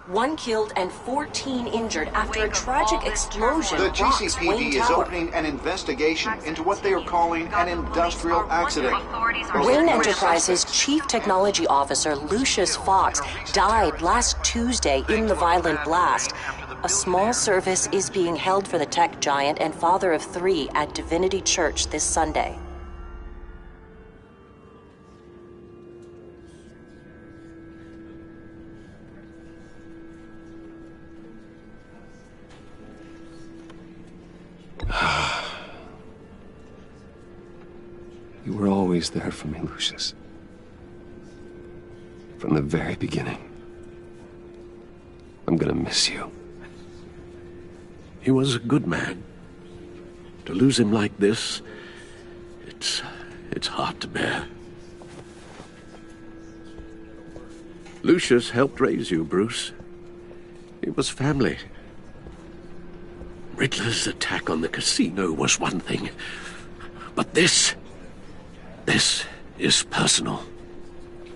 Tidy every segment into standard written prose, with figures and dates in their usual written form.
1 killed and 14 injured after a tragic explosion The rocks GCPD Wayne is Tower. opening an investigation into what they are calling an industrial accident. Wayne Enterprises Chief Technology Officer Lucius Fox died last Tuesday in the violent blast. A small service is being held for the tech giant and father of 3 at Divinity Church this Sunday. You were always there for me, Lucius. From the very beginning. I'm gonna miss you. He was a good man. To lose him like this, it's hard to bear. Lucius helped raise you, Bruce. It was family. Riddler's attack on the casino was one thing, but this is personal.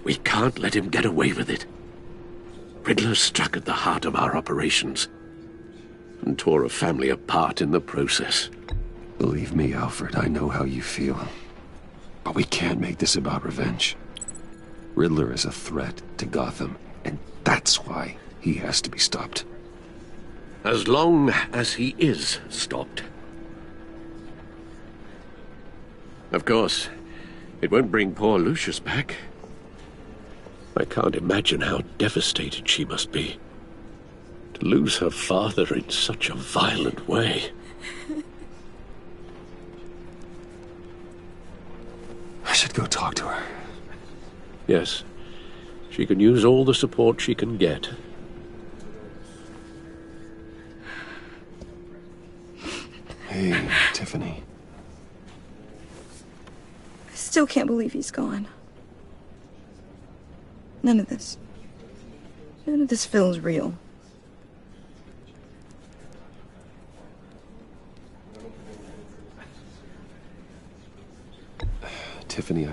We can't let him get away with it. Riddler struck at the heart of our operations and tore a family apart in the process. Believe me, Alfred, I know how you feel. But we can't make this about revenge. Riddler is a threat to Gotham, and that's why he has to be stopped. As long as he is stopped. Of course, it won't bring poor Lucius back. I can't imagine how devastated she must be. To lose her father in such a violent way. I should go talk to her. Yes, she can use all the support she can get. Hey, Tiffany. I still can't believe he's gone. None of this feels real. Tiffany,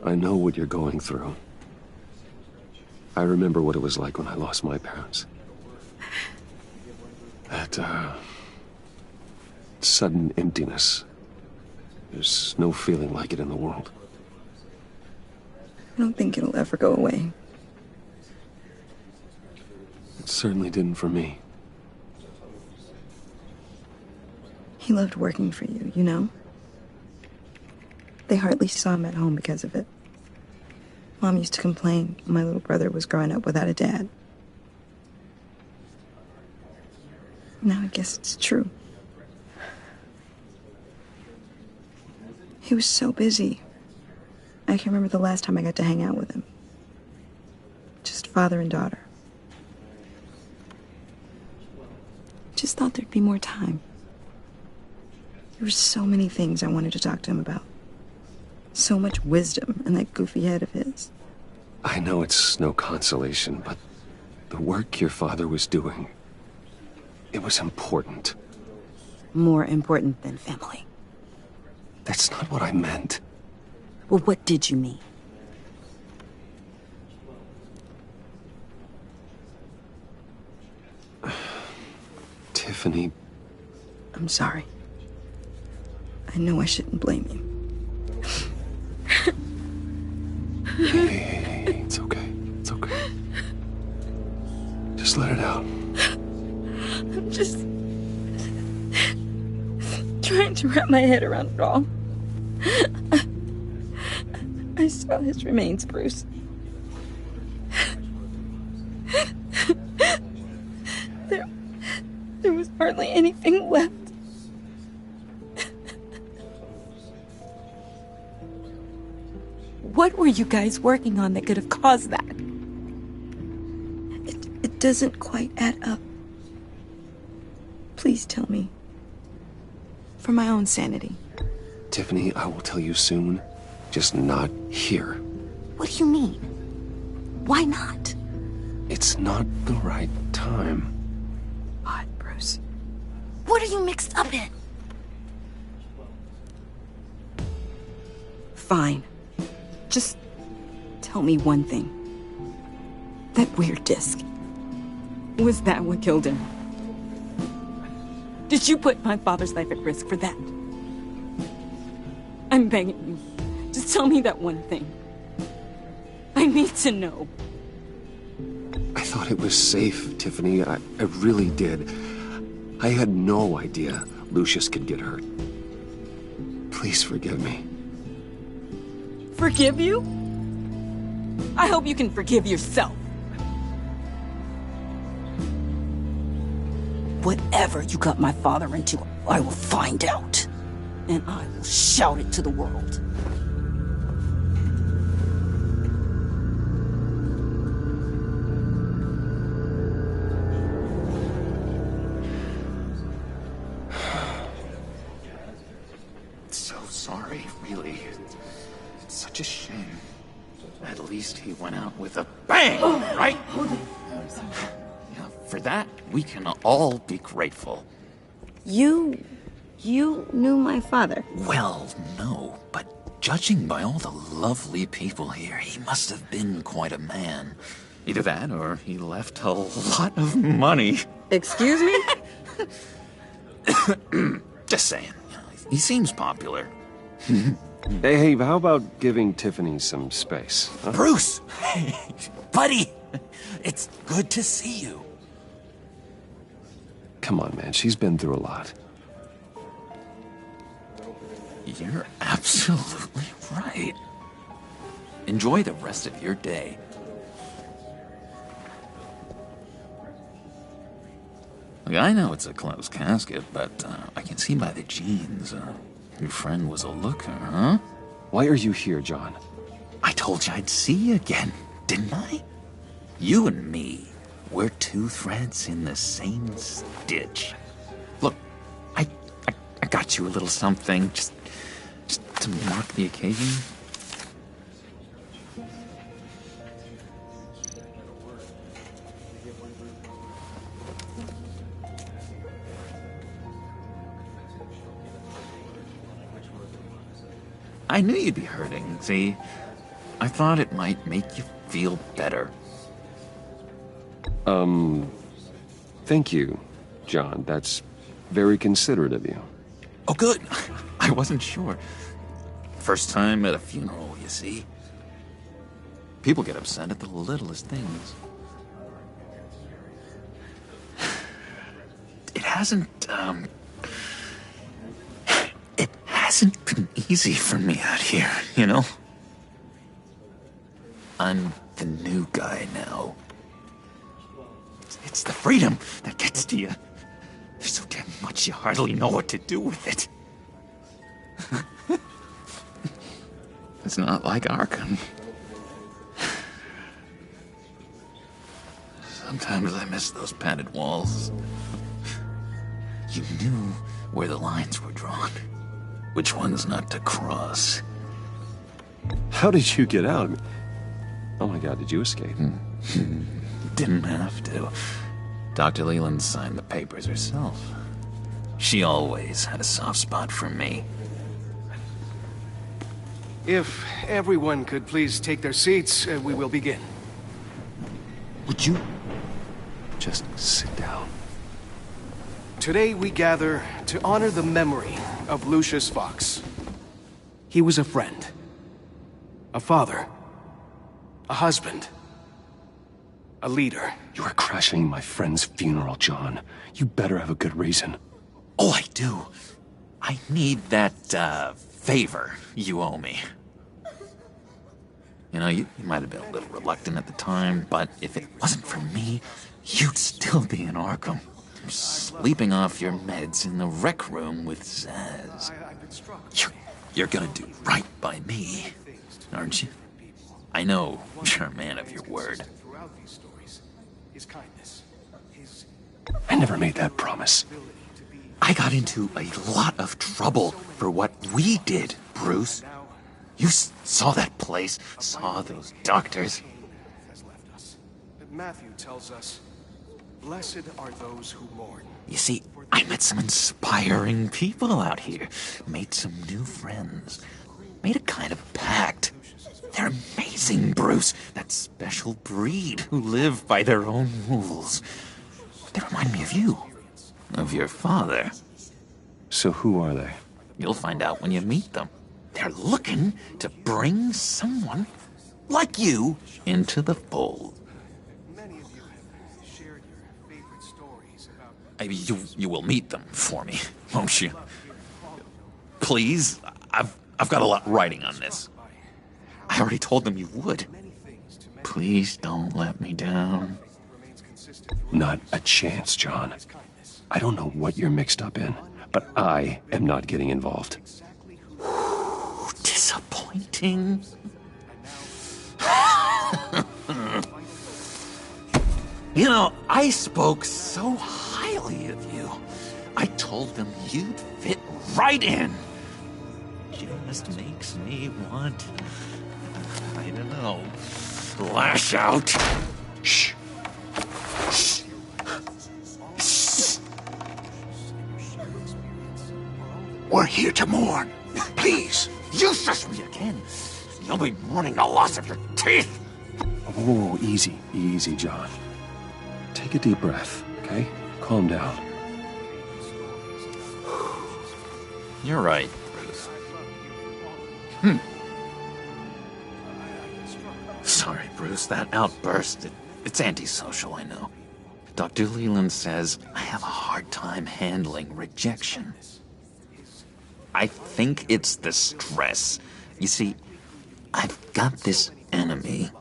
I know what you're going through. I remember what it was like when I lost my parents. That, sudden emptiness. There's no feeling like it in the world. I don't think it'll ever go away. It certainly didn't for me. He loved working for you, you know? They hardly saw him at home because of it. Mom used to complain my little brother was growing up without a dad. Now I guess it's true. He was so busy. I can't remember the last time I got to hang out with him. Just father and daughter. Just thought there'd be more time. There were so many things I wanted to talk to him about. So much wisdom in that goofy head of his. I know it's no consolation, but the work your father was doing, it was important. More important than family. That's not what I meant. Well, what did you mean? Tiffany. I'm sorry. I know I shouldn't blame you. Hey, it's okay. It's okay. Just let it out. I'm just trying to wrap my head around it all. I saw his remains, Bruce. There was hardly anything left. What were you guys working on that could have caused that? It doesn't quite add up. Please tell me. For my own sanity. Tiffany, I will tell you soon. Just not here. What do you mean? Why not? It's not the right time. Odd, Bruce. What are you mixed up in? Fine. Just tell me one thing. That weird disc. Was that what killed him? Did you put my father's life at risk for that? I'm begging you. Just tell me that one thing. I need to know. I thought it was safe, Tiffany. I really did. I had no idea Lucius could get hurt. Please forgive me. Forgive you? I hope you can forgive yourself. Whatever you got my father into, I will find out. And I will shout it to the world. So sorry, really. It's such a shame. At least he went out with a bang, right? Yeah, for that, we can all be grateful. You knew my father? Well, no, but judging by all the lovely people here, he must have been quite a man. Either that, or he left a lot of money. Excuse me? Just saying, you know, he seems popular. Hey, how about giving Tiffany some space? Huh? Bruce! Hey, buddy! It's good to see you. Come on, man. She's been through a lot. You're absolutely right. Enjoy the rest of your day. Look, I know it's a closed casket, but I can see by the jeans, your friend was a looker, huh? Why are you here, John? I told you I'd see you again, didn't I? You and me, we're two threads in the same stitch. Look, I got you a little something, just to mark the occasion. I knew you'd be hurting, see? I thought it might make you feel better. Thank you, John. That's very considerate of you. Oh, good. I wasn't sure. First time at a funeral, you see? People get upset at the littlest things. It hasn't been easy for me out here, you know? I'm the new guy now. It's the freedom that gets to you. There's so damn much you hardly know what to do with it. It's not like Arkham. Sometimes I miss those padded walls. You knew where the lines were drawn. Which ones not to cross. How did you get out? Oh my God, did you escape? Didn't have to. Dr. Leland signed the papers herself. She always had a soft spot for me. If everyone could please take their seats, we will begin. Would you just sit down? Today we gather to honor the memory of Lucius Fox. He was a friend, a father, a husband, a leader. You are crashing my friend's funeral, John. You better have a good reason. Oh, I do. I need that, favor you owe me. You know, you might have been a little reluctant at the time, but if it wasn't for me, you'd still be in Arkham. Sleeping off your meds in the rec room with Zaz. You're gonna do right by me, aren't you? I know you're a man of your word. I never made that promise. I got into a lot of trouble for what we did, Bruce. You saw that place, saw those doctors. Matthew tells us, blessed are those who mourn. You see, I met some inspiring people out here, made some new friends, made a kind of pact. They're amazing. missing, Bruce. That special breed who live by their own rules. They remind me of you. Of your father. So who are they? You'll find out when you meet them. They're looking to bring someone like you into the fold. Many of you have shared your favorite stories about... You will meet them for me, won't you? Please, I've got a lot writing on this. I already told them you would. Please don't let me down. Not a chance, John. I don't know what you're mixed up in, but I am not getting involved. Disappointing. You know, I spoke so highly of you. I told them you'd fit right in. Just makes me want, I don't know, lash out. Shh. We're here to mourn. Please. You shush me again. You'll be mourning the loss of your teeth. Whoa, easy, easy, John. Take a deep breath, okay? Calm down. You're right, Bruce. Sorry, Bruce, that outburst, it's antisocial, I know. Dr. Leland says I have a hard time handling rejection. I think it's the stress. You see, I've got this enemy.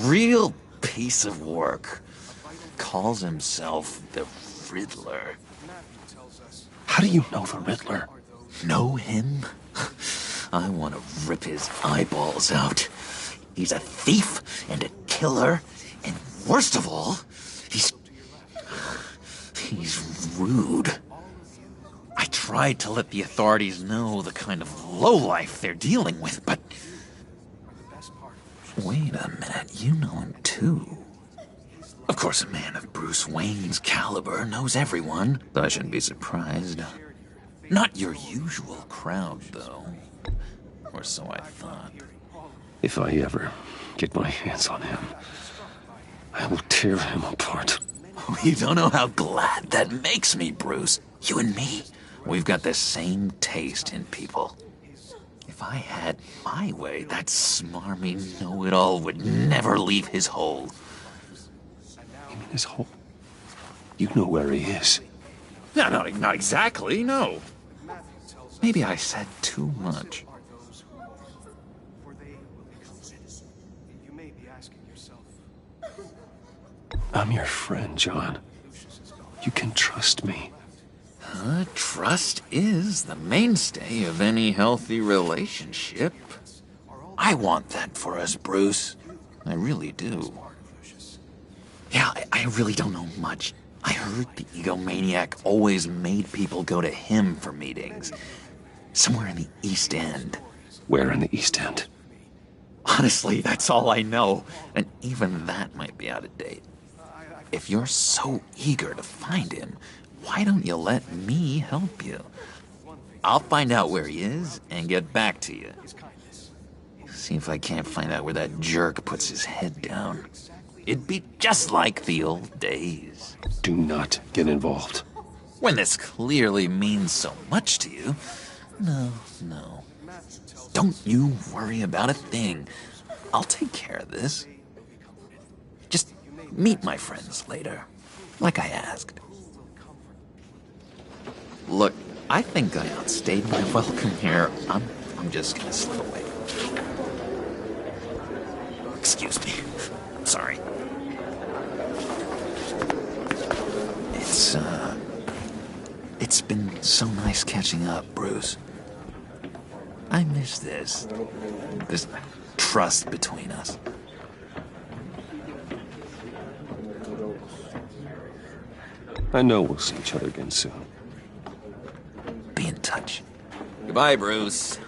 Real piece of work. Calls himself the Riddler. How do you know the Riddler? Know him? I want to rip his eyeballs out. He's a thief and a killer, and worst of all, he's rude. I tried to let the authorities know the kind of lowlife they're dealing with, but... Wait a minute, you know him too. Of course, a man of Bruce Wayne's caliber knows everyone, so I shouldn't be surprised. Not your usual crowd, though. Or so I thought. If I ever get my hands on him, I will tear him apart. You don't know how glad that makes me, Bruce. You and me, we've got the same taste in people. If I had my way, that smarmy know-it-all would never leave his hole. You mean his hole? You know where he is. No, not exactly, no. Maybe I said too much. I'm your friend, John. You can trust me. Trust is the mainstay of any healthy relationship. I want that for us, Bruce. I really do. Yeah, I really don't know much. I heard the egomaniac always made people go to him for meetings. Somewhere in the East End. Where in the East End? Honestly, that's all I know. And even that might be out of date. If you're so eager to find him, why don't you let me help you? I'll find out where he is and get back to you. See if I can't find out where that jerk puts his head down. It'd be just like the old days. Do not get involved. When this clearly means so much to you. No. Don't you worry about a thing. I'll take care of this. Just meet my friends later, like I asked. Look, I think I outstayed my welcome here. I'm just gonna slip away. Excuse me. Sorry. It's been so nice catching up, Bruce. I miss this trust between us. I know we'll see each other again soon. Be in touch. Goodbye, Bruce.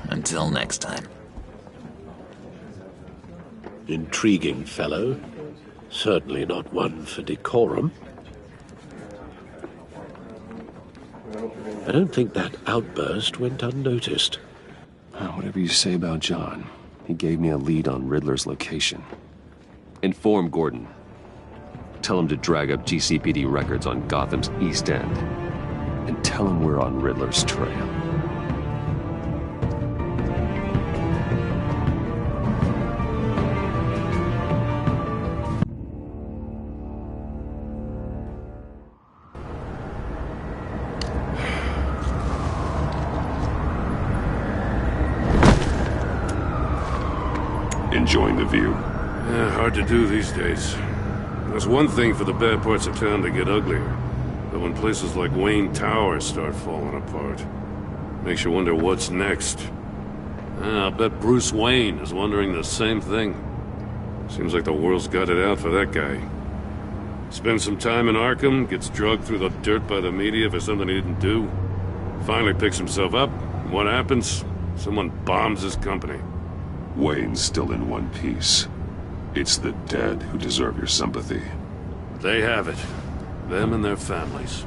Until next time. Intriguing fellow. Certainly not one for decorum. I don't think that outburst went unnoticed. Whatever you say about John, He gave me a lead on Riddler's location. Inform Gordon. Tell him to drag up GCPD records on Gotham's East End. And tell him we're on Riddler's trail. Enjoying the view? Yeah, hard to do these days. There's one thing for the bad parts of town to get uglier. But when places like Wayne Tower start falling apart, makes you wonder what's next. I'll bet Bruce Wayne is wondering the same thing. Seems like the world's got it out for that guy. Spends some time in Arkham, gets drugged through the dirt by the media for something he didn't do. Finally picks himself up. What happens? Someone bombs his company. Wayne's still in one piece. It's the dead who deserve your sympathy. They have it. Them and their families.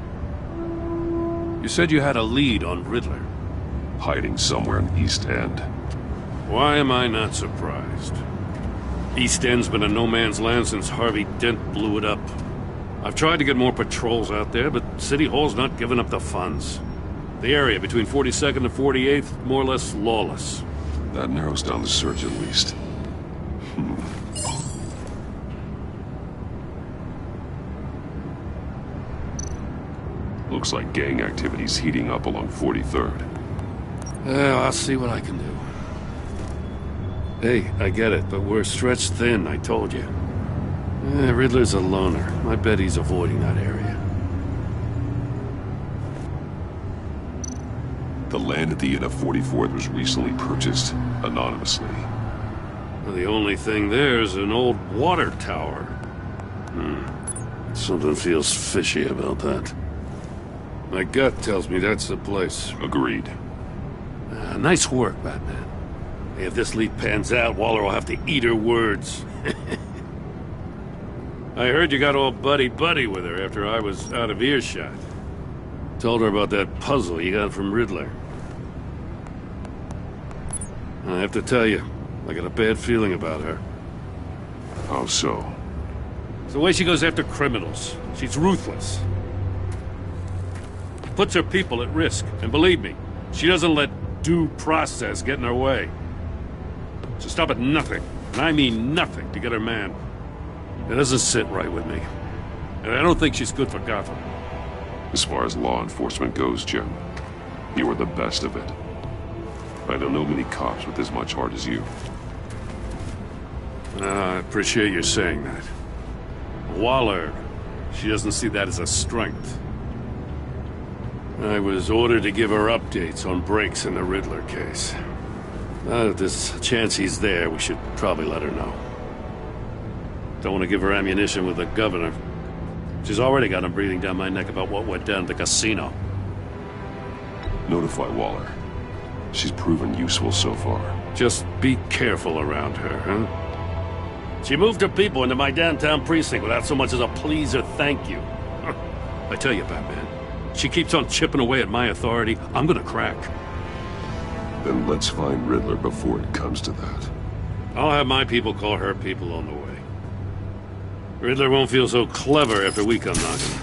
You said you had a lead on Riddler. Hiding somewhere in East End. Why am I not surprised? East End's been a no-man's land since Harvey Dent blew it up. I've tried to get more patrols out there, but City Hall's not giving up the funds. The area between 42nd and 48th, more or less lawless. That narrows down the search at least. Looks like gang activity's heating up along 43rd. Yeah, I'll see what I can do. Hey, I get it, but we're stretched thin, I told you. Riddler's a loner. I bet he's avoiding that area. The land at the end of 44th was recently purchased anonymously. Well, the only thing there is an old water tower. Something feels fishy about that. My gut tells me that's the place. Agreed. Nice work, Batman. If this lead pans out, Waller will have to eat her words. I heard you got all buddy-buddy with her after I was out of earshot. Told her about that puzzle you got from Riddler. I have to tell you, I got a bad feeling about her. How so? It's the way she goes after criminals. She's ruthless. Puts her people at risk. And believe me, she doesn't let due process get in her way. She'll stop at nothing, and I mean nothing, to get her man. It doesn't sit right with me. And I don't think she's good for Gotham. As far as law enforcement goes, Jim, you are the best of it. I don't know many cops with as much heart as you. I appreciate you saying that. Waller, she doesn't see that as a strength. I was ordered to give her updates on breaks in the Riddler case. If there's a chance he's there, we should probably let her know. Don't want to give her ammunition with the governor. She's already got him breathing down my neck about what went down at the casino. Notify Waller. She's proven useful so far. Just be careful around her, huh? She moved her people into my downtown precinct without so much as a please or thank you. I tell you, Batman, she keeps on chipping away at my authority, I'm gonna crack. Then let's find Riddler before it comes to that. I'll have my people call her people on the way. Riddler won't feel so clever after we come knocking.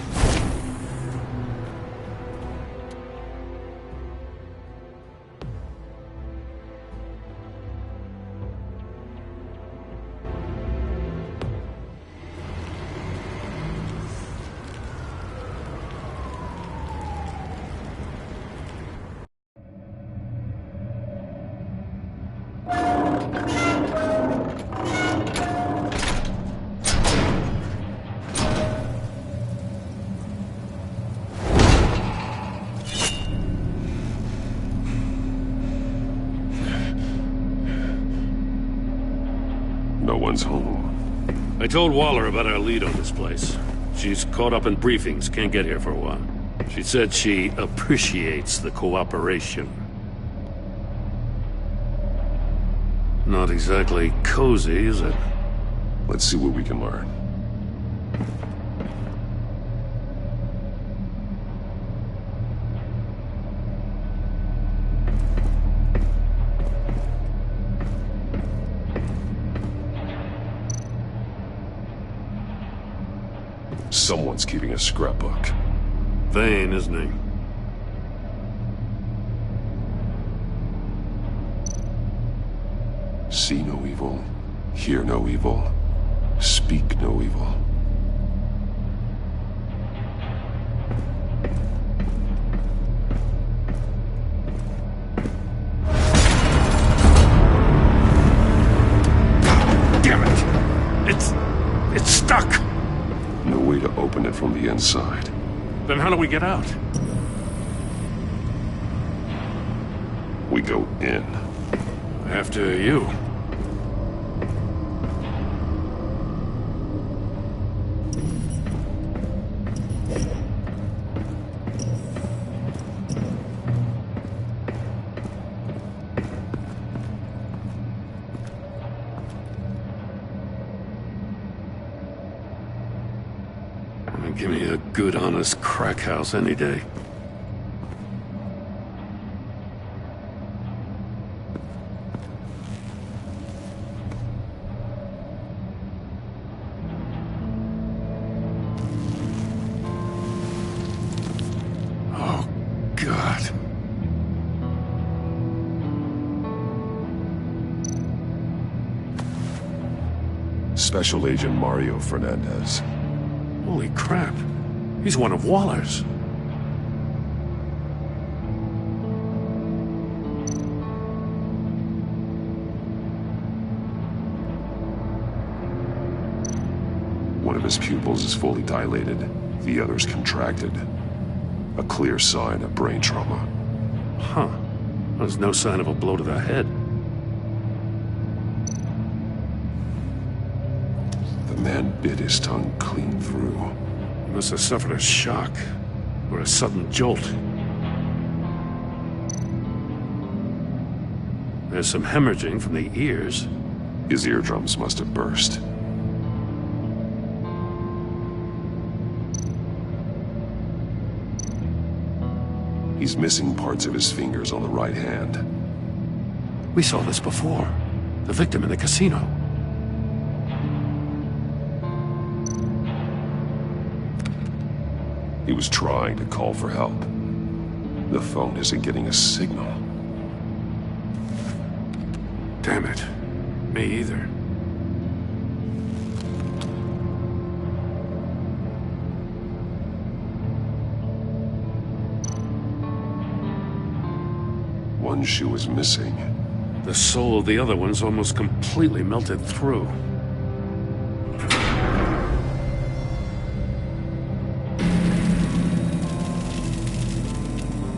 No one's home. I told Waller about our lead on this place. She's caught up in briefings, can't get here for a while. She said she appreciates the cooperation. Not exactly cozy, is it? Let's see what we can learn. Someone's keeping a scrapbook. Vain, isn't he? See no evil, hear no evil, speak no evil. Damn it! It's stuck! No way to open it from the inside. Then how do we get out? We go in. After you. Give me a good, honest crack house any day. Oh, God. Special Agent Mario Fernandez. Holy crap. He's one of Waller's. One of his pupils is fully dilated, the other's contracted. A clear sign of brain trauma. Huh. There's no sign of a blow to the head. The man bit his tongue clean through. He must have suffered a shock, or a sudden jolt. There's some hemorrhaging from the ears. His eardrums must have burst. He's missing parts of his fingers on the right hand. We saw this before. The victim in the casino. He was trying to call for help. The phone isn't getting a signal. Damn it. Me either. One shoe is missing. The sole of the other one's almost completely melted through.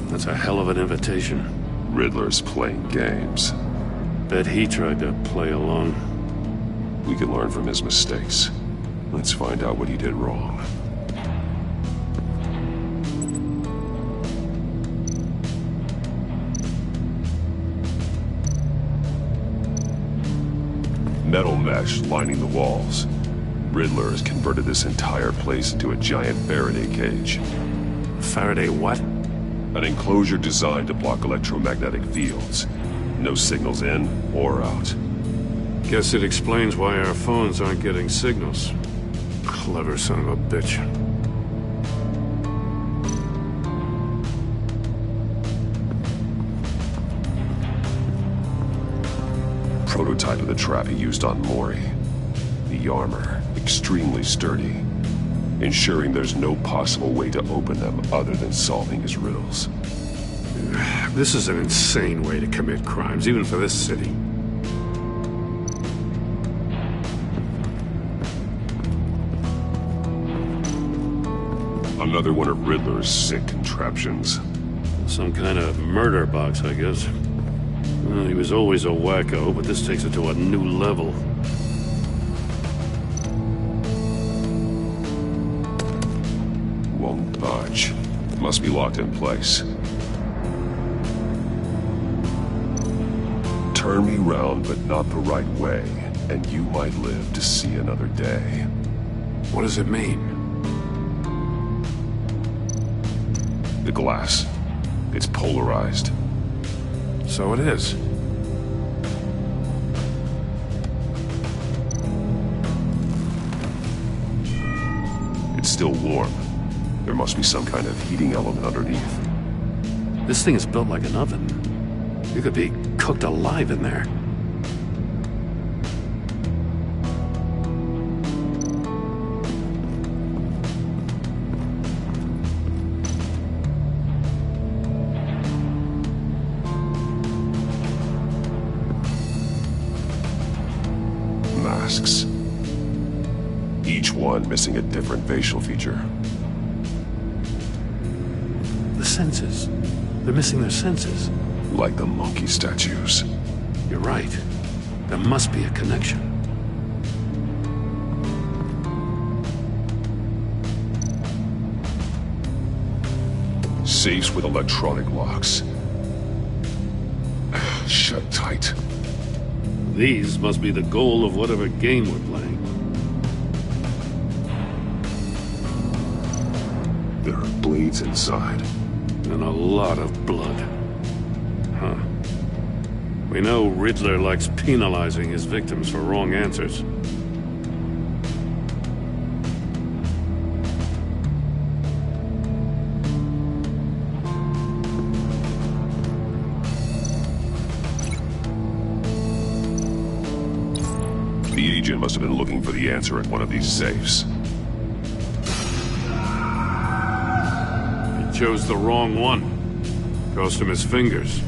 That's a hell of an invitation. Riddler's playing games. Bet he tried to play along. We can learn from his mistakes. Let's find out what he did wrong. Metal mesh lining the walls. Riddler has converted this entire place into a giant Faraday cage. Faraday what? An enclosure designed to block electromagnetic fields. No signals in or out. Guess it explains why our phones aren't getting signals. Clever son of a bitch. Prototype of the trap he used on Mori. The armor, extremely sturdy, ensuring there's no possible way to open them other than solving his riddles. This is an insane way to commit crimes, even for this city. Another one of Riddler's sick contraptions. Some kind of murder box, I guess. Well, he was always a wacko, but this takes it to a new level. Won't budge. Must be locked in place. Turn me round, but not the right way, and you might live to see another day. What does it mean? The glass. It's polarized. So it is. It's still warm. There must be some kind of heating element underneath. This thing is built like an oven. You could be cooked alive in there. Masks. Each one missing a different facial feature. The senses. They're missing their senses. Like the monkey statues. You're right. There must be a connection. Safes with electronic locks. Shut tight. These must be the goal of whatever game we're playing. There are blades inside. And a lot of blood. Huh. We know Riddler likes penalizing his victims for wrong answers. The agent must have been looking for the answer at one of these safes. He chose the wrong one. Cost him his fingers.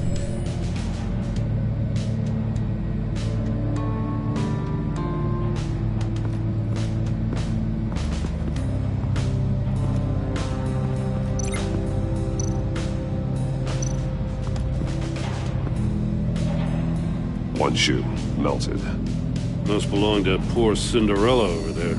One shoe, melted. Must belong to poor Cinderella over there.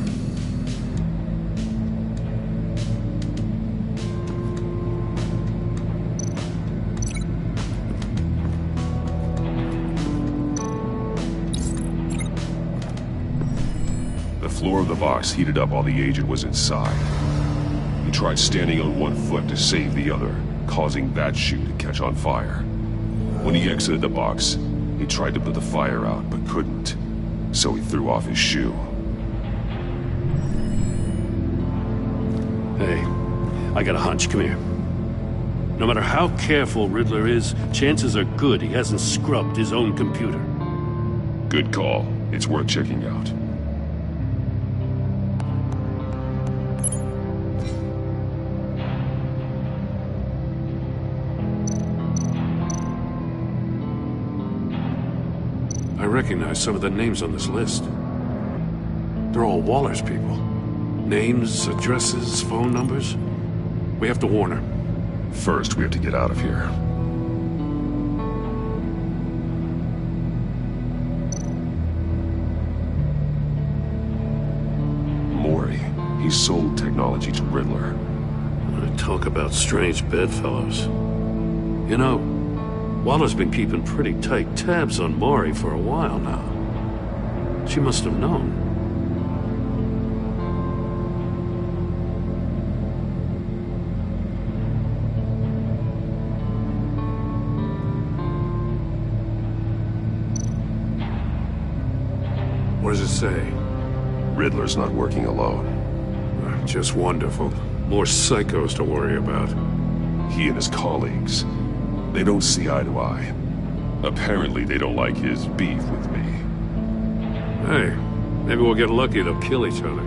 The floor of the box heated up while the agent was inside. He tried standing on one foot to save the other, causing that shoe to catch on fire. When he exited the box, he tried to put the fire out, but couldn't. So he threw off his shoe. Hey, I got a hunch. Come here. No matter how careful Riddler is, chances are good he hasn't scrubbed his own computer. Good call. It's worth checking out. I recognize some of the names on this list. They're all Waller's people. Names, addresses, phone numbers. We have to warn her. First, we have to get out of here. Mori. He sold technology to Riddler. Talk about strange bedfellows. You know, Waller's been keeping pretty tight tabs on Mori for a while now. She must have known. What does it say? Riddler's not working alone. Just wonderful. More psychos to worry about. He and his colleagues, they don't see eye to eye. Apparently, they don't like his beef with me. Hey, maybe we'll get lucky they'll kill each other.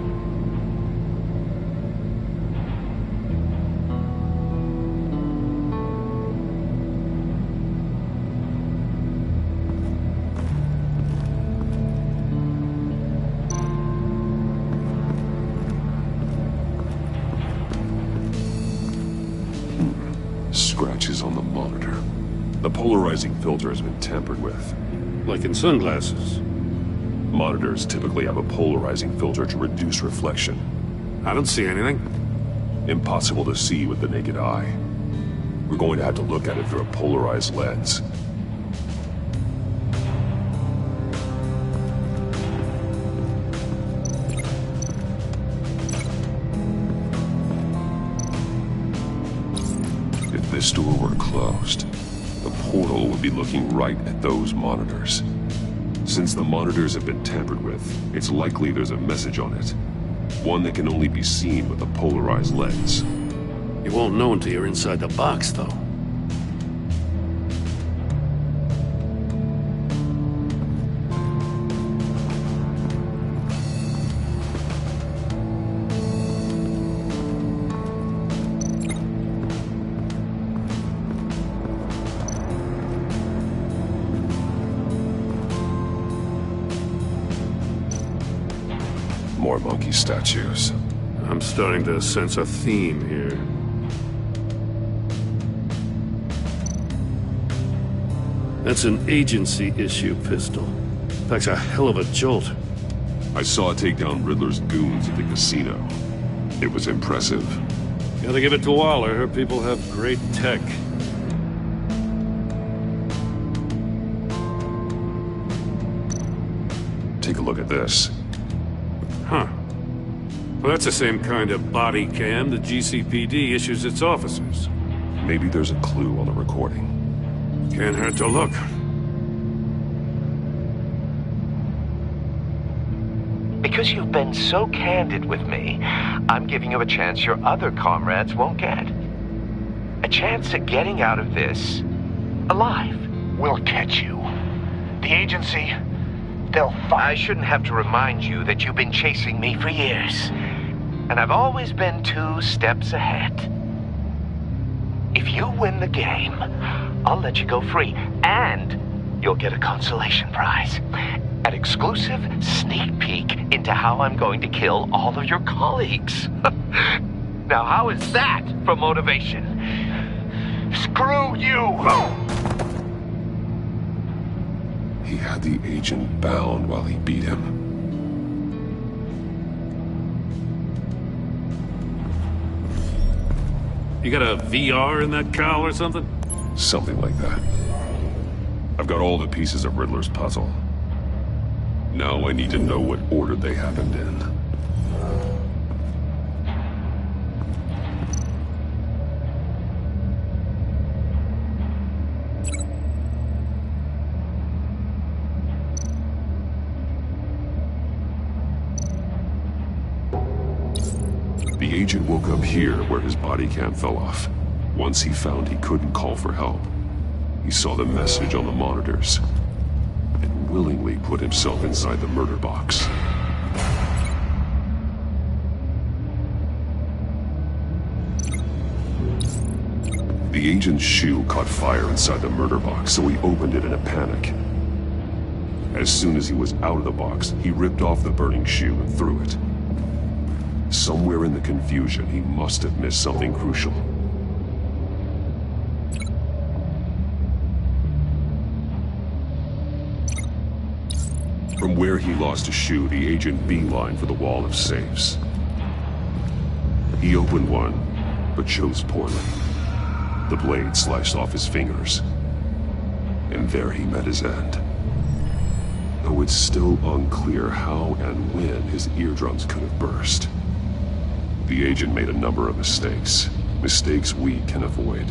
Scratches on the monitor. The polarizing filter has been tampered with. Like in sunglasses. Monitors typically have a polarizing filter to reduce reflection. I don't see anything. Impossible to see with the naked eye. We're going to have to look at it through a polarized lens. If this door were closed, the portal would be looking right at those monitors. Since the monitors have been tampered with, it's likely there's a message on it. One that can only be seen with a polarized lens. You won't know until you're inside the box, though. More monkey statues. I'm starting to sense a theme here. That's an agency-issue pistol. That's a hell of a jolt. I saw it take down Riddler's goons at the casino. It was impressive. Gotta give it to Waller. Her people have great tech. Take a look at this. Huh. Well, that's the same kind of body cam the GCPD issues its officers. Maybe there's a clue on the recording. Can't hurt to look. Because you've been so candid with me, I'm giving you a chance your other comrades won't get. A chance at getting out of this alive. We'll catch you. The agency, they'll find... I shouldn't have to remind you that you've been chasing me for years. And I've always been 2 steps ahead. If you win the game, I'll let you go free. And you'll get a consolation prize. An exclusive sneak peek into how I'm going to kill all of your colleagues. Now, how is that for motivation? Screw you! He had the agent bound while he beat him. You got a VR in that cowl or something? Something like that. I've got all the pieces of Riddler's puzzle. Now I need to know what order they happened in. The agent woke up here where his body cam fell off. Once he found he couldn't call for help, he saw the message on the monitors and willingly put himself inside the murder box. The agent's shoe caught fire inside the murder box, so he opened it in a panic. As soon as he was out of the box, he ripped off the burning shoe and threw it. Somewhere in the confusion, he must have missed something crucial. From where he lost a shoe, the agent beelined for the wall of safes. He opened one, but chose poorly. The blade sliced off his fingers, and there he met his end. Though it's still unclear how and when his eardrums could have burst. The agent made a number of mistakes. Mistakes we can avoid.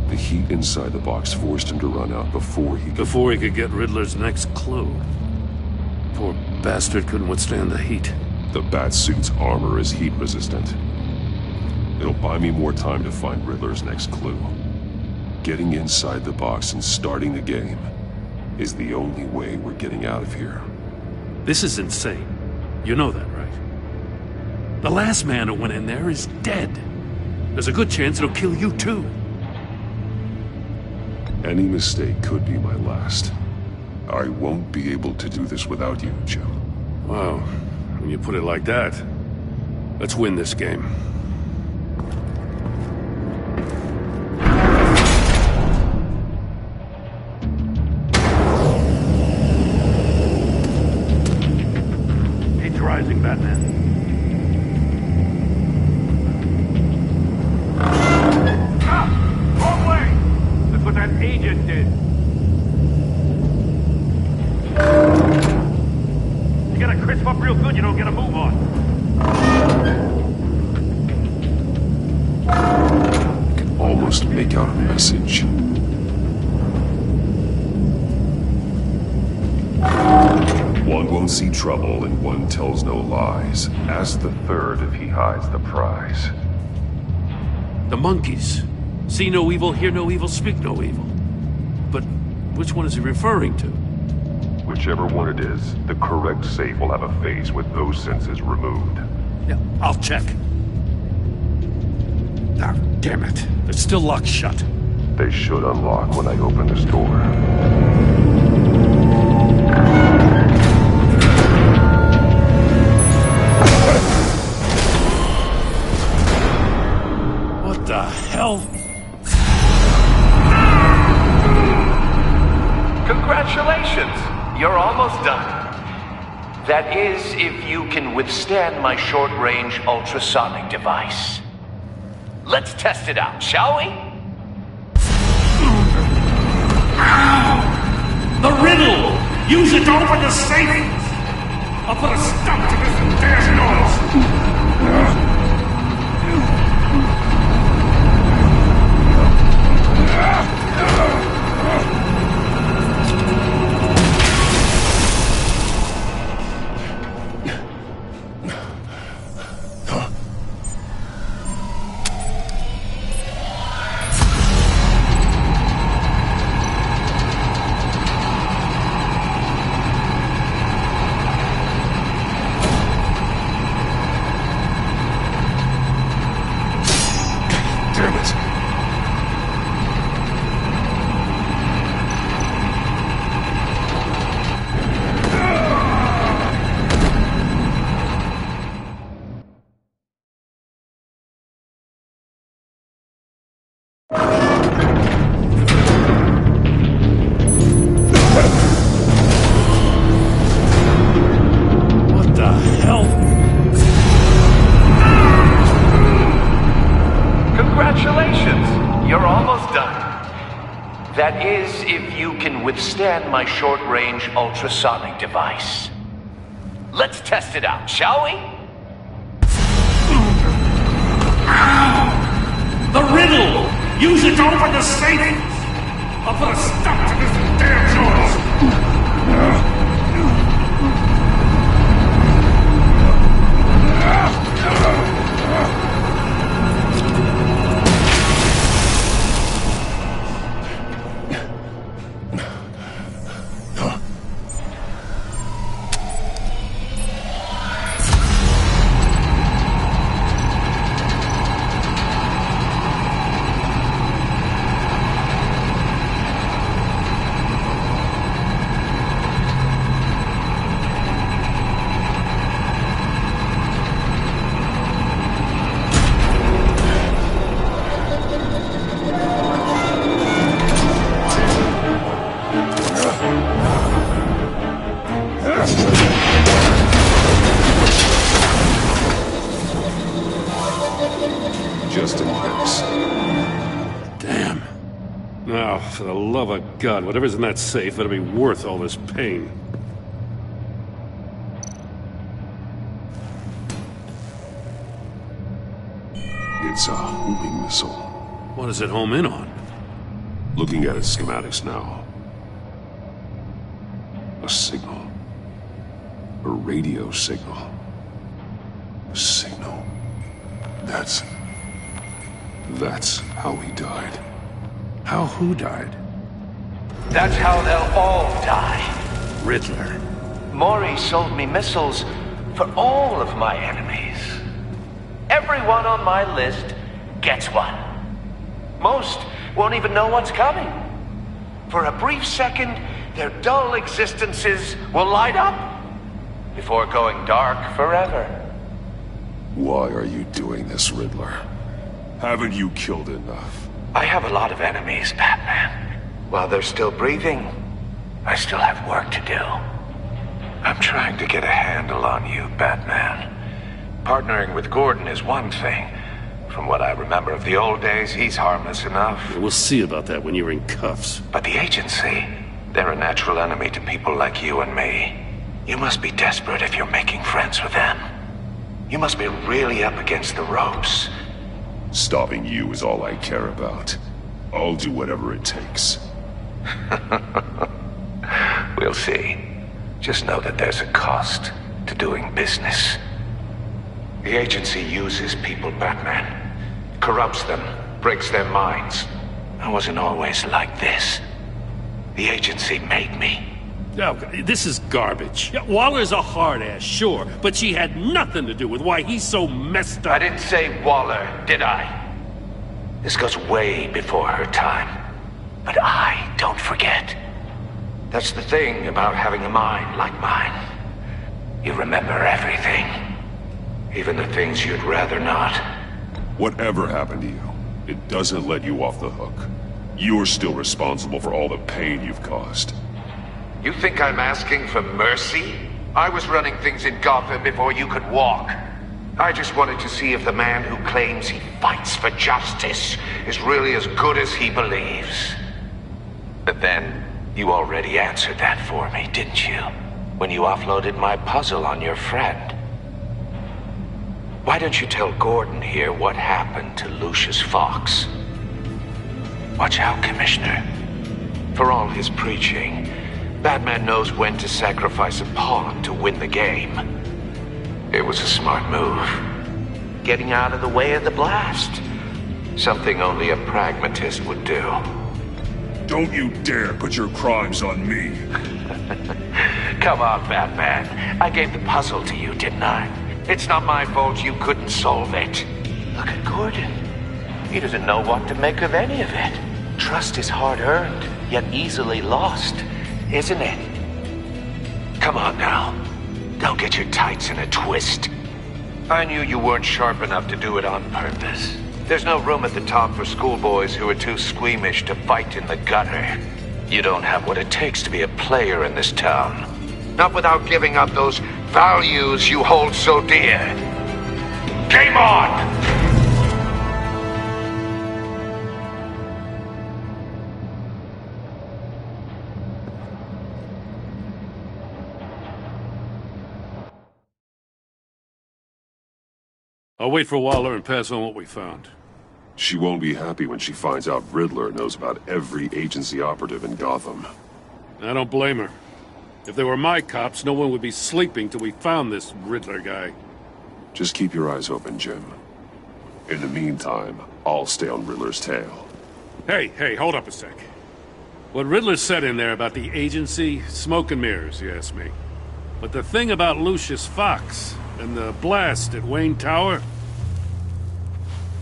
The heat inside the box forced him to run out before he could get Riddler's next clue. Poor bastard couldn't withstand the heat. The Batsuit's armor is heat resistant. It'll buy me more time to find Riddler's next clue. Getting inside the box and starting the game is the only way we're getting out of here. This is insane. You know that, right? The last man who went in there is dead. There's a good chance it'll kill you too. Any mistake could be my last. I won't be able to do this without you, Jim. Wow. When you put it like that, let's win this game. Heat's rising, Batman. Wrong way! That's what that agent did. You gotta crisp up real good, you don't get a move on. I can almost make out a message. One won't see trouble and one tells no lies. Ask the third if he hides the prize. The monkeys. See no evil, hear no evil, speak no evil. But which one is he referring to? Whichever one it is, the correct safe will have a face with those senses removed. Yeah, I'll check. Ah, damn it. It's still locked shut. They should unlock when I open this door. What the hell? Congratulations! You're almost done. That is, if you can withstand my short-range ultrasonic device. Let's test it out, shall we? The riddle! Use it to open the safe! I'll put a stop to this damn noise! That is, if you can withstand my short-range ultrasonic device. Let's test it out, shall we? The riddle! Use it to open the safe! I'll put a stop to this damn noise! Just in case. Damn. Now, for the love of God, whatever's in that safe better be worth all this pain. It's a homing missile. What does it home in on? Looking at its schematics now. A signal. A radio signal. A signal. That's how he died. How who died? That's how they'll all die. Riddler. Maury sold me missiles for all of my enemies. Everyone on my list gets one. Most won't even know what's coming. For a brief second, their dull existences will light up before going dark forever. Why are you doing this, Riddler? Haven't you killed enough? I have a lot of enemies, Batman. While they're still breathing, I still have work to do. I'm trying to get a handle on you, Batman. Partnering with Gordon is one thing. From what I remember of the old days, he's harmless enough. We'll see about that when you're in cuffs. But the agency, they're a natural enemy to people like you and me. You must be desperate if you're making friends with them. You must be really up against the ropes. Stopping you is all I care about. I'll do whatever it takes. We'll see. Just know that there's a cost to doing business. The agency uses people, Batman. Corrupts them, breaks their minds. I wasn't always like this. The agency made me. Oh, this is garbage. Yeah, Waller's a hard-ass, sure, but she had nothing to do with why he's so messed up. I didn't say Waller, did I? This goes way before her time. But I don't forget. That's the thing about having a mind like mine. You remember everything. Even the things you'd rather not. Whatever happened to you, it doesn't let you off the hook. You're still responsible for all the pain you've caused. You think I'm asking for mercy? I was running things in Gotham before you could walk. I just wanted to see if the man who claims he fights for justice is really as good as he believes. But then, you already answered that for me, didn't you? When you offloaded my puzzle on your friend. Why don't you tell Gordon here what happened to Lucius Fox? Watch out, Commissioner. For all his preaching, Batman knows when to sacrifice a pawn to win the game. It was a smart move. Getting out of the way of the blast. Something only a pragmatist would do. Don't you dare put your crimes on me. Come on, Batman. I gave the puzzle to you, didn't I? It's not my fault you couldn't solve it. Look at Gordon. He doesn't know what to make of any of it. Trust is hard-earned, yet easily lost, isn't it? Come on now. Don't get your tights in a twist. I knew you weren't sharp enough to do it on purpose. There's no room at the top for schoolboys who are too squeamish to fight in the gutter. You don't have what it takes to be a player in this town. Not without giving up those values you hold so dear. Game on! I'll wait for Waller and pass on what we found. She won't be happy when she finds out Riddler knows about every agency operative in Gotham. I don't blame her. If they were my cops, no one would be sleeping till we found this Riddler guy. Just keep your eyes open, Jim. In the meantime, I'll stay on Riddler's tail. Hey, hold up a sec. What Riddler said in there about the agency, smoke and mirrors, you ask me. But the thing about Lucius Fox and the blast at Wayne Tower,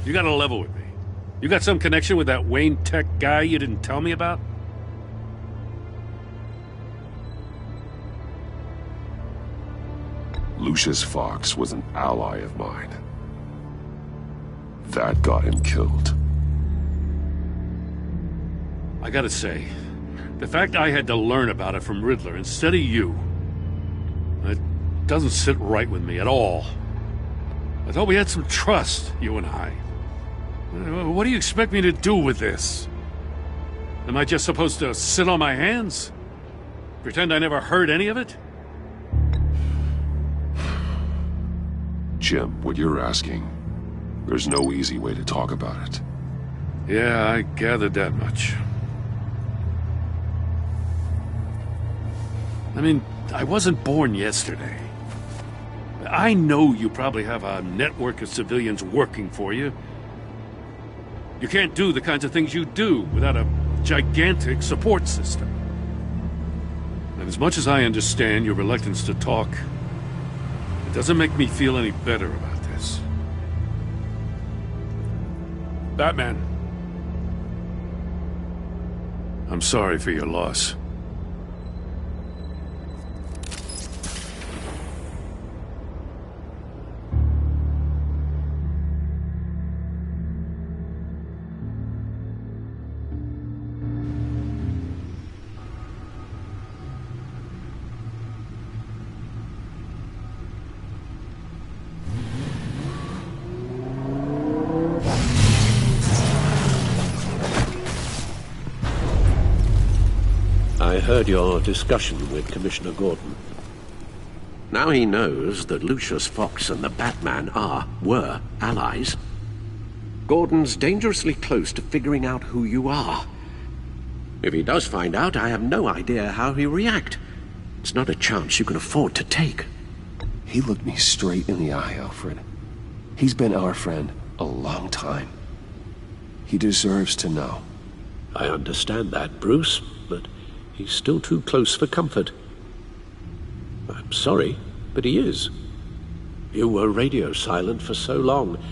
you gotta level with me. You got some connection with that Wayne Tech guy you didn't tell me about? Lucius Fox was an ally of mine. That got him killed. I gotta say, the fact I had to learn about it from Riddler instead of you, it doesn't sit right with me at all. I thought we had some trust, you and I. What do you expect me to do with this? Am I just supposed to sit on my hands? Pretend I never heard any of it? Jim, what you're asking, there's no easy way to talk about it. Yeah, I gathered that much. I mean, I wasn't born yesterday. I know you probably have a network of civilians working for you. You can't do the kinds of things you do without a gigantic support system. And as much as I understand your reluctance to talk, it doesn't make me feel any better about this. Batman, I'm sorry for your loss. I heard your discussion with Commissioner Gordon. Now he knows that Lucius Fox and the Batman were allies. Gordon's dangerously close to figuring out who you are. If he does find out, I have no idea how he'll react. It's not a chance you can afford to take. He looked me straight in the eye, Alfred. He's been our friend a long time. He deserves to know. I understand that, Bruce, but he's still too close for comfort. I'm sorry, but he is. You were radio silent for so long.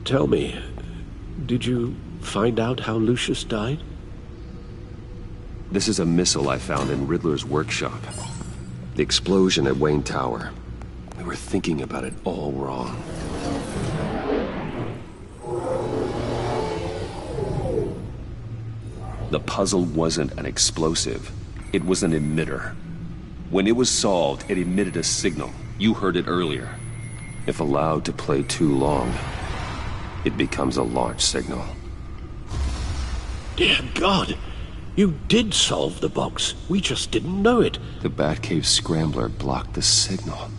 Tell me, did you find out how Lucius died? This is a missile I found in Riddler's workshop. The explosion at Wayne Tower. We were thinking about it all wrong. The puzzle wasn't an explosive. It was an emitter. When it was solved, it emitted a signal. You heard it earlier. If allowed to play too long, it becomes a launch signal. Dear God! You did solve the box. We just didn't know it. The Batcave scrambler blocked the signal.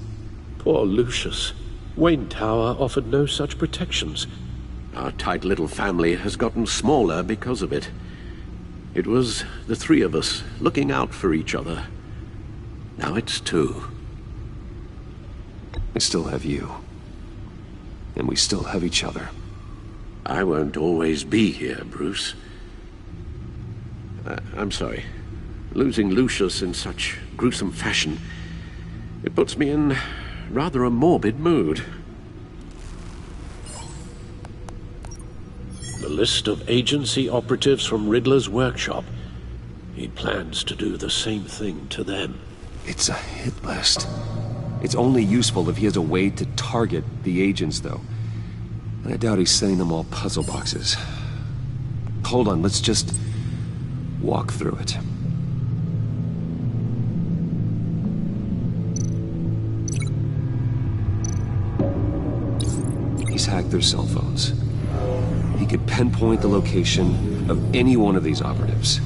Poor Lucius. Wayne Tower offered no such protections. Our tight little family has gotten smaller because of it. It was the three of us looking out for each other. Now it's two. We still have you. And we still have each other. I won't always be here, Bruce. I'm sorry. Losing Lucius in such gruesome fashion, it puts me in rather a morbid mood. The list of agency operatives from Riddler's workshop. He plans to do the same thing to them. It's a hit list. It's only useful if he has a way to target the agents, though. And I doubt he's sending them all puzzle boxes. Hold on, let's just walk through it. He's hacked their cell phones. He could pinpoint the location of any one of these operatives.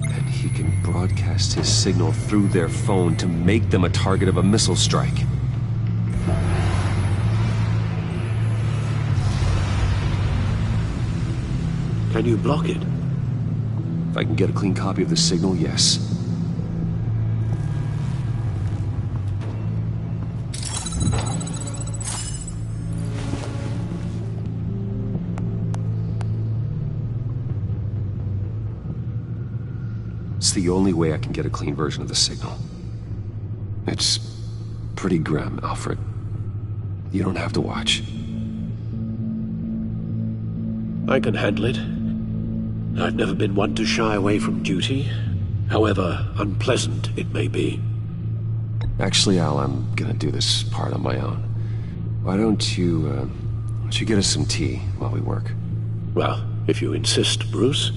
And he can broadcast his signal through their phone to make them a target of a missile strike. Can you block it? If I can get a clean copy of the signal, yes. It's the only way I can get a clean version of the signal. It's pretty grim, Alfred. You don't have to watch. I can handle it. I've never been one to shy away from duty, however unpleasant it may be. Actually, Al, I'm gonna do this part on my own. Why don't you get us some tea while we work? Well, if you insist, Bruce.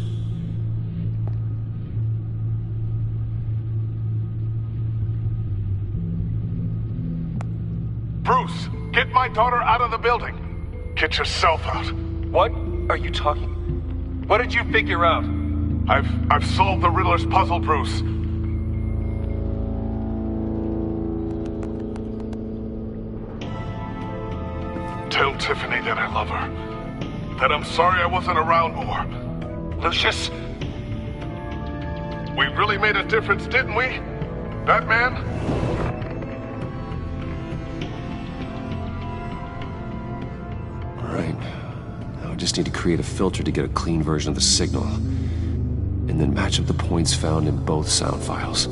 Bruce, get my daughter out of the building. Get yourself out. What are you talking? What did you figure out? I've solved the Riddler's puzzle, Bruce. Tell Tiffany that I love her. That I'm sorry I wasn't around more. Lucius? We really made a difference, didn't we? Batman? All right. Now I just need to create a filter to get a clean version of the signal. And then match up the points found in both sound files.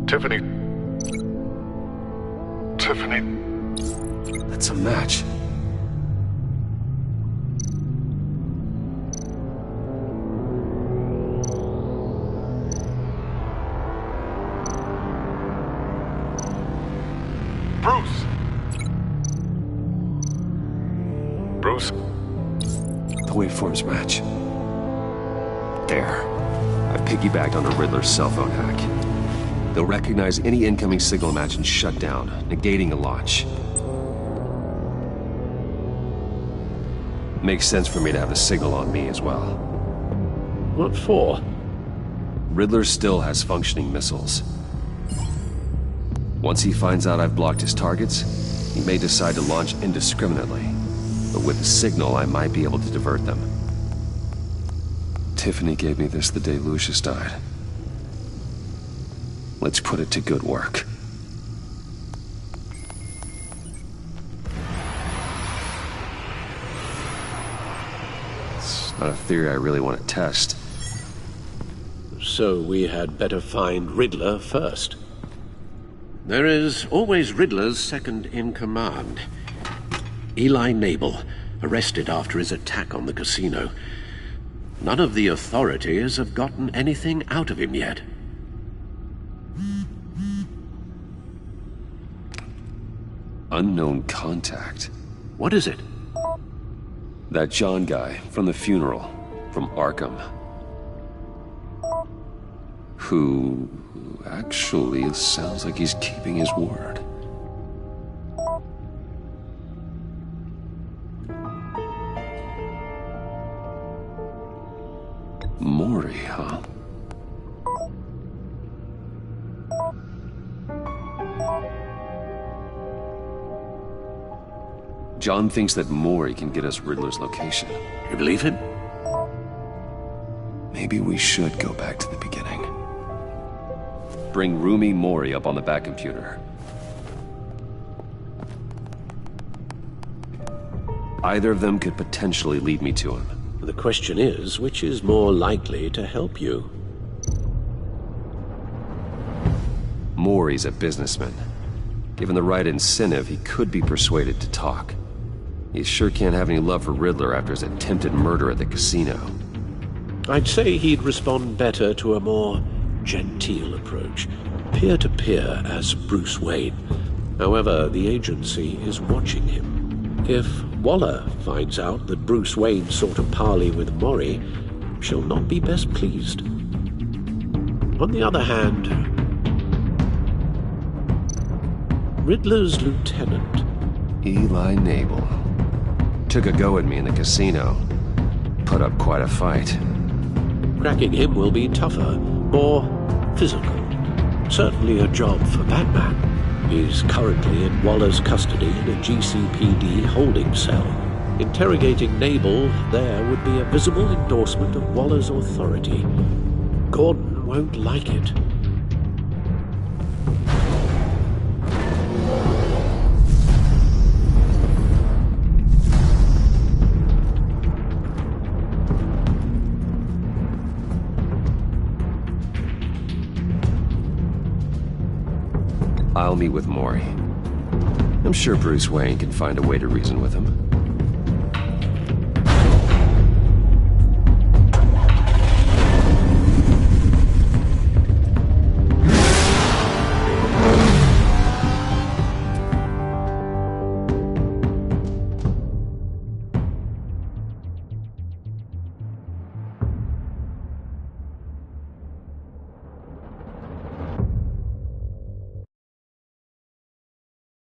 Tiffany. That's a match. Bruce? The waveforms match. There. I've piggybacked on a Riddler's cell phone hack. They'll recognize any incoming signal match and shut down, negating a launch. Makes sense for me to have the signal on me as well. What for? Riddler still has functioning missiles. Once he finds out I've blocked his targets, he may decide to launch indiscriminately. But with the signal, I might be able to divert them. Tiffany gave me this the day Lucius died. Let's put it to good work. It's not a theory I really want to test. So we had better find Riddler first. There is always Riddler's second in command. Eli Nabel, arrested after his attack on the casino. None of the authorities have gotten anything out of him yet. Unknown contact. What is it? That John guy from the funeral, from Arkham. Who actually sounds like he's keeping his word. Mori, huh? John thinks that Mori can get us Riddler's location. You believe him? Maybe we should go back to the beginning. Bring Rumi Mori up on the back computer. Either of them could potentially lead me to him. The question is, which is more likely to help you? Mori's a businessman. Given the right incentive, he could be persuaded to talk. He sure can't have any love for Riddler after his attempted murder at the casino. I'd say he'd respond better to a more genteel approach, peer-to-peer as Bruce Wayne. However, the agency is watching him. If Waller finds out that Bruce Wayne sought a parley with Mori, she'll not be best pleased. On the other hand, Riddler's lieutenant, Eli Nabel, took a go at me in the casino. Put up quite a fight. Cracking him will be tougher, more physical. Certainly a job for Batman. He's currently in Waller's custody in a GCPD holding cell. Interrogating Nabel there would be a visible endorsement of Waller's authority. Gordon won't like it. I'll meet with Mori. I'm sure Bruce Wayne can find a way to reason with him.